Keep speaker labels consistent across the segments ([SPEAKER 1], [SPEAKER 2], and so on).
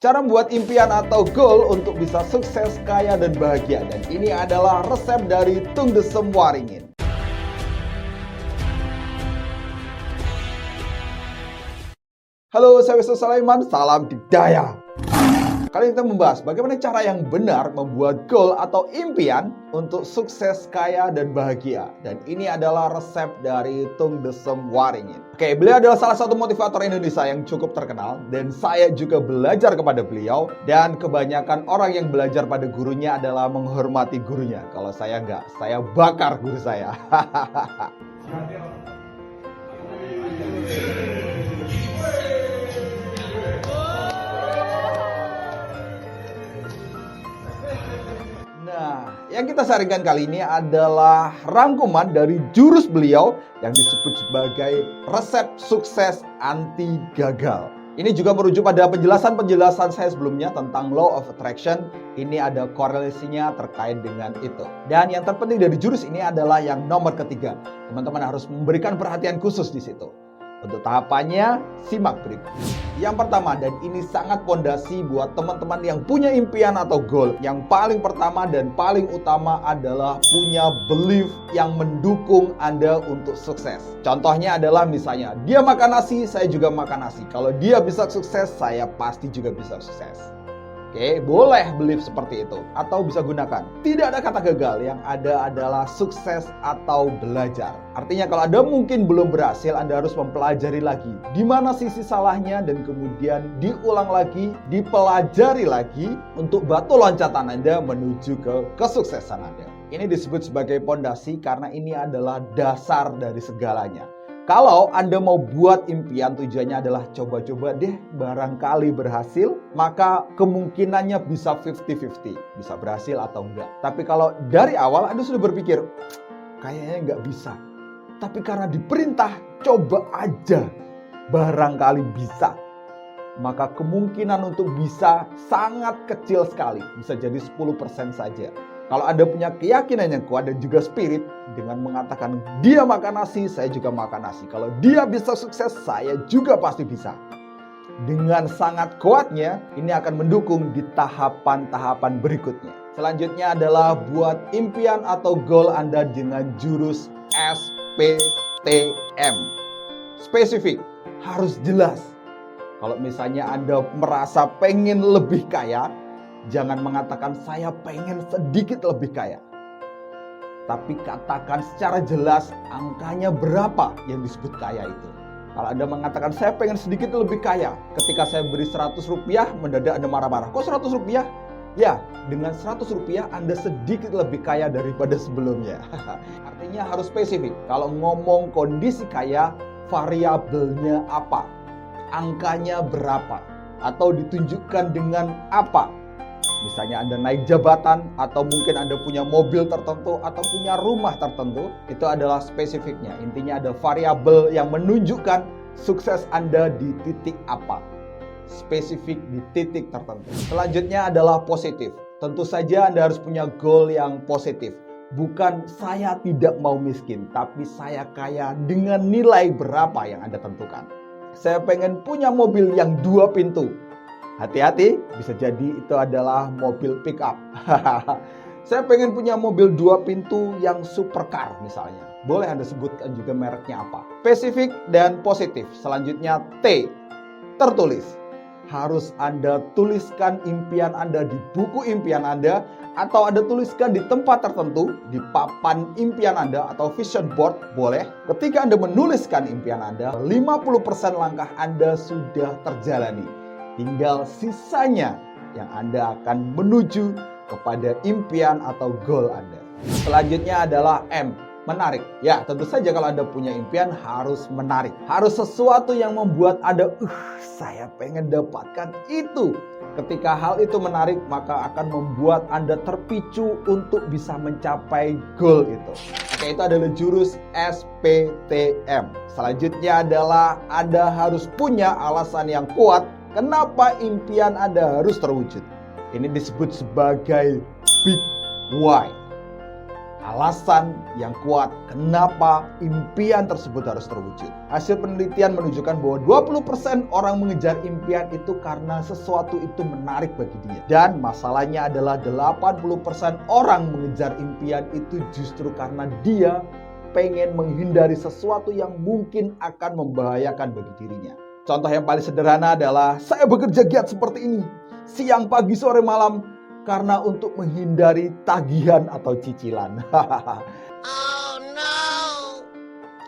[SPEAKER 1] Cara membuat impian atau goal untuk bisa sukses, kaya, dan bahagia. Dan ini adalah resep dari Tung Desem Waringin. Halo, saya Wisnu Sulaiman, salam dikdaya. Kali ini kita membahas bagaimana cara yang benar membuat goal atau impian untuk sukses, kaya, dan bahagia. Dan ini adalah resep dari Tung Desem Waringin. Oke, beliau adalah salah satu motivator Indonesia yang cukup terkenal. Dan saya juga belajar kepada beliau. Dan kebanyakan orang yang belajar pada gurunya adalah menghormati gurunya. Kalau saya enggak, saya bakar guru saya. Nah, yang kita sharingkan kali ini adalah rangkuman dari jurus beliau yang disebut sebagai resep sukses anti gagal. Ini juga merujuk pada penjelasan-penjelasan saya sebelumnya tentang Law of Attraction. Ini ada korelasinya terkait dengan itu. Dan yang terpenting dari jurus ini adalah yang nomor ketiga. Teman-teman harus memberikan perhatian khusus di situ. Untuk tahapannya, simak berikut. Yang pertama, dan ini sangat pondasi buat teman-teman yang punya impian atau goal. Yang paling pertama dan paling utama adalah punya belief yang mendukung Anda untuk sukses. Contohnya adalah misalnya, dia makan nasi, saya juga makan nasi. Kalau dia bisa sukses, saya pasti juga bisa sukses. Oke, boleh belief seperti itu. Atau bisa gunakan, tidak ada kata gagal, yang ada adalah sukses atau belajar. Artinya kalau Anda mungkin belum berhasil, Anda harus mempelajari lagi di mana sisi salahnya dan kemudian diulang lagi, dipelajari lagi untuk batu loncatan Anda menuju ke kesuksesan Anda. Ini disebut sebagai pondasi karena ini adalah dasar dari segalanya. Kalau Anda mau buat impian, tujuannya adalah coba-coba deh, barangkali berhasil, maka kemungkinannya bisa 50-50. Bisa berhasil atau enggak. Tapi kalau dari awal Anda sudah berpikir, kayaknya enggak bisa. Tapi karena diperintah, coba aja, barangkali bisa. Maka kemungkinan untuk bisa sangat kecil sekali. Bisa jadi 10% saja. Kalau Anda punya keyakinan yang kuat dan juga spirit dengan mengatakan dia makan nasi, saya juga makan nasi. Kalau dia bisa sukses, saya juga pasti bisa. Dengan sangat kuatnya, ini akan mendukung di tahapan-tahapan berikutnya. Selanjutnya adalah buat impian atau goal Anda dengan jurus SPTM. Spesifik, harus jelas. Kalau misalnya Anda merasa pengen lebih kaya, jangan mengatakan saya pengen sedikit lebih kaya. Tapi katakan secara jelas angkanya berapa yang disebut kaya itu. Kalau Anda mengatakan saya pengen sedikit lebih kaya, ketika saya beri 100 rupiah, mendadak Anda marah-marah. Kok 100 rupiah? Ya, dengan 100 rupiah Anda sedikit lebih kaya daripada sebelumnya. Artinya harus spesifik. Kalau ngomong kondisi kaya, variabelnya apa? Angkanya berapa? Atau ditunjukkan dengan apa? Misalnya Anda naik jabatan, atau mungkin Anda punya mobil tertentu, atau punya rumah tertentu, itu adalah spesifiknya. Intinya ada variabel yang menunjukkan sukses Anda di titik apa. Spesifik di titik tertentu. Selanjutnya adalah positif. Tentu saja Anda harus punya goal yang positif. Bukan saya tidak mau miskin, tapi saya kaya dengan nilai berapa yang Anda tentukan. Saya pengen punya mobil yang 2 pintu. Hati-hati, bisa jadi itu adalah mobil pick up. Saya pengen punya mobil 2 pintu yang supercar misalnya. Boleh Anda sebutkan juga mereknya apa. Spesifik dan positif. Selanjutnya T, tertulis. Harus Anda tuliskan impian Anda di buku impian Anda, atau Anda tuliskan di tempat tertentu, di papan impian Anda atau vision board, boleh. Ketika Anda menuliskan impian Anda, 50% langkah Anda sudah terjalani. Tinggal sisanya yang Anda akan menuju kepada impian atau goal Anda. Selanjutnya adalah M, menarik. Ya, tentu saja kalau Anda punya impian harus menarik. Harus sesuatu yang membuat Anda, saya pengen dapatkan itu. Ketika hal itu menarik, maka akan membuat Anda terpicu untuk bisa mencapai goal itu. Oke, itu adalah jurus SPTM. Selanjutnya adalah Anda harus punya alasan yang kuat kenapa impian Anda harus terwujud. Ini disebut sebagai big why. alasan yang kuat kenapa impian tersebut harus terwujud. Hasil penelitian menunjukkan bahwa 20% orang mengejar impian itu karena sesuatu itu menarik bagi dia. Dan masalahnya adalah 80% orang mengejar impian itu justru karena dia pengen menghindari sesuatu yang mungkin akan membahayakan bagi dirinya. Contoh yang paling sederhana adalah saya bekerja giat seperti ini, siang, pagi, sore, malam, karena untuk menghindari tagihan atau cicilan.
[SPEAKER 2] Oh no.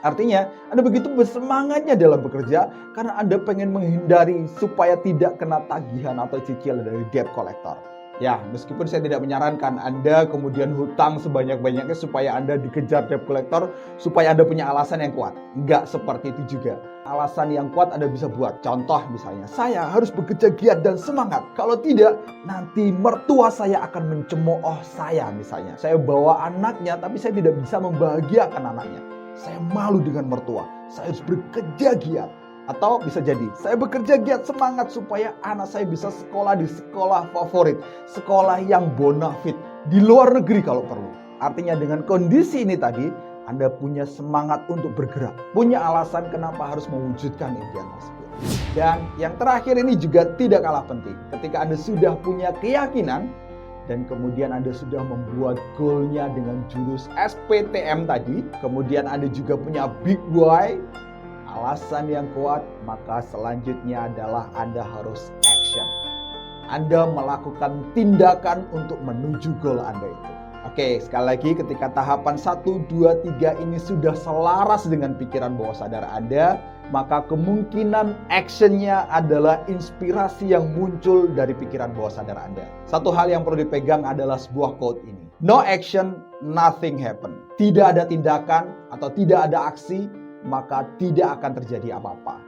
[SPEAKER 1] Artinya, Anda begitu bersemangatnya dalam bekerja karena Anda pengen menghindari supaya tidak kena tagihan atau cicilan dari debt collector. Ya, meskipun saya tidak menyarankan Anda kemudian hutang sebanyak-banyaknya supaya Anda dikejar debt collector, supaya Anda punya alasan yang kuat. Enggak seperti itu juga. Alasan yang kuat Anda bisa buat. Contoh misalnya, saya harus bekerja giat dan semangat. Kalau tidak, nanti mertua saya akan mencemooh saya misalnya. Saya bawa anaknya, tapi saya tidak bisa membahagiakan anaknya. Saya malu dengan mertua. Saya harus bekerja giat. Atau bisa jadi, saya bekerja giat semangat supaya anak saya bisa sekolah di sekolah favorit. Sekolah yang bonafit. Di luar negeri kalau perlu. Artinya dengan kondisi ini tadi, Anda punya semangat untuk bergerak. Punya alasan kenapa harus mewujudkan impian tersebut. Dan yang terakhir ini juga tidak kalah penting. Ketika Anda sudah punya keyakinan, dan kemudian Anda sudah membuat goalnya dengan jurus SPTM tadi, kemudian Anda juga punya big why, alasan yang kuat, maka selanjutnya adalah Anda harus action. Anda melakukan tindakan untuk menuju goal Anda itu. Oke, sekali lagi ketika tahapan 1, 2, 3 ini sudah selaras dengan pikiran bawah sadar Anda, maka kemungkinan actionnya adalah inspirasi yang muncul dari pikiran bawah sadar Anda. Satu hal yang perlu dipegang adalah sebuah quote ini. No action, nothing happen. Tidak ada tindakan atau tidak ada aksi, maka tidak akan terjadi apa-apa.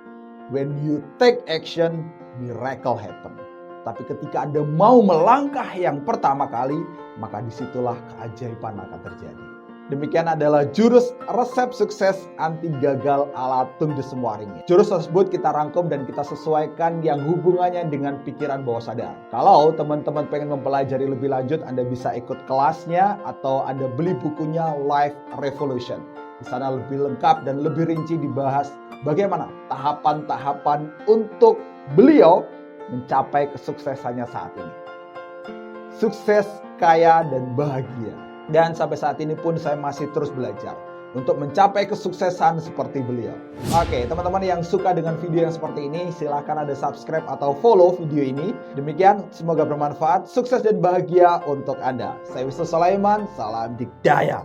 [SPEAKER 1] When you take action, miracle happen. Tapi ketika Anda mau melangkah yang pertama kali, maka disitulah keajaiban akan terjadi. Demikian adalah jurus resep sukses anti gagal ala Tung Desem Waringin. Jurus tersebut kita rangkum dan kita sesuaikan yang hubungannya dengan pikiran bawah sadar. Kalau teman-teman pengen mempelajari lebih lanjut, Anda bisa ikut kelasnya atau Anda beli bukunya Life Revolution. Di sana lebih lengkap dan lebih rinci dibahas bagaimana tahapan-tahapan untuk beliau mencapai kesuksesannya saat ini. Sukses, kaya, dan bahagia. Dan sampai saat ini pun saya masih terus belajar untuk mencapai kesuksesan seperti beliau. Oke, teman-teman yang suka dengan video yang seperti ini, silahkan Anda subscribe atau follow video ini. Demikian, semoga bermanfaat, sukses dan bahagia untuk Anda. Saya Wisnu Sulaiman, salam dikdaya.